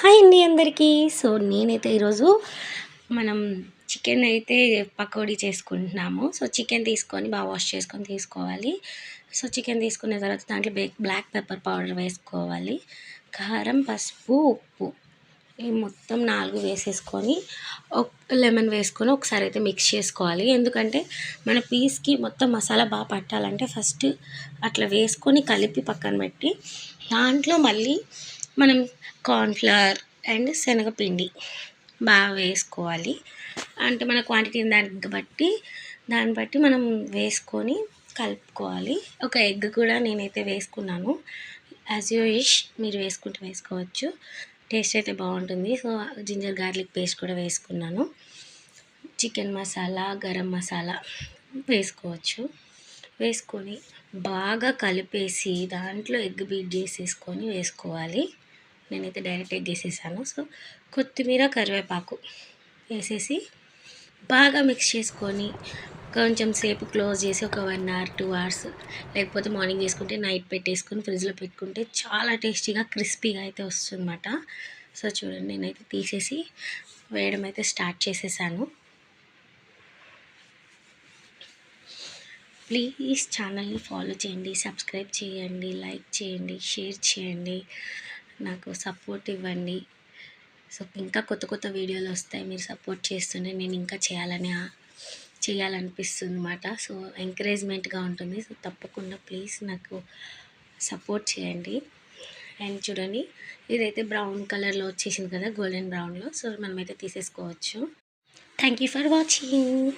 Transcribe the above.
Hi అండి అందరికీ. So నేనైతే ఈరోజు మనం చికెన్ అయితే పకోడీ చేసుకుంటున్నాము. సో చికెన్ తీసుకొని బాగా వాష్ చేసుకొని తీసుకోవాలి. సో చికెన్ తీసుకున్న తర్వాత దాంట్లో బ్లాక్ పెప్పర్ పౌడర్ వేసుకోవాలి. కారం, పసుపు, ఉప్పు ఈ మొత్తం 4 వేసేసుకొని లెమన్ వేసుకొని ఒకసారి అయితే మిక్స్ చేసుకోవాలి. ఎందుకంటే మన పీస్కి మొత్తం మసాలా బాగా పట్టాలంటే ఫస్ట్ అట్లా వేసుకొని కలిపి పక్కన పెట్టి దాంట్లో మళ్ళీ మనం కార్న్‌ఫ్లవర్ అండ్ శనగపిండి బాగా వేసుకోవాలి. అంటే మన క్వాంటిటీ దాన్ని బట్టి మనం వేసుకొని కలుపుకోవాలి. ఒక ఎగ్ కూడా నేనైతే వేసుకున్నాను. యాజ్ యూ విష్ మీరు వేసుకుంటే వేసుకోవచ్చు. టేస్ట్ అయితే బాగుంటుంది. సో జింజర్ గార్లిక్ పేస్ట్ కూడా వేసుకున్నాను. చికెన్ మసాలా, గరం మసాలా వేసుకోవచ్చు. వేసుకొని బాగా కలిపేసి దాంట్లో ఎగ్ బీట్ చేసేసుకొని వేసుకోవాలి. నేనైతే డైరెక్ట్ ఎగ్ వేసేసాను. సో కొత్తిమీర, కరివేపాకు వేసేసి బాగా మిక్స్ చేసుకొని కొంచెం సేపు క్లోజ్ చేసి ఒక 1 అవర్ 2 అవర్స్ లేకపోతే మార్నింగ్ చేసుకుంటే నైట్ పెట్టేసుకొని ఫ్రిడ్జ్లో పెట్టుకుంటే చాలా టేస్టీగా క్రిస్పీగా అయితే వస్తుందన్నమాట. సో చూడండి, నేనైతే తీసేసి వేయడం అయితే స్టార్ట్ చేసేసాను. ప్లీజ్ ఛానల్ని ఫాలో చేయండి, సబ్స్క్రైబ్ చేయండి, లైక్ చేయండి, షేర్ చేయండి, నాకు సపోర్ట్ ఇవ్వండి. సో ఇంకా కొత్త కొత్త వీడియోలు వస్తాయి. మీరు సపోర్ట్ చేస్తుంటే నేను ఇంకా చేయాలనిపిస్తుంది అన్నమాట. సో ఎంకరేజ్మెంట్గా ఉంటుంది. సో తప్పకుండా ప్లీజ్ నాకు సపోర్ట్ చేయండి. అండ్ చూడండి, ఇదైతే బ్రౌన్ కలర్లో వచ్చేసింది కదా, గోల్డెన్ బ్రౌన్లో. సో మనమైతే తీసేసుకోవచ్చు. Thank you for watching.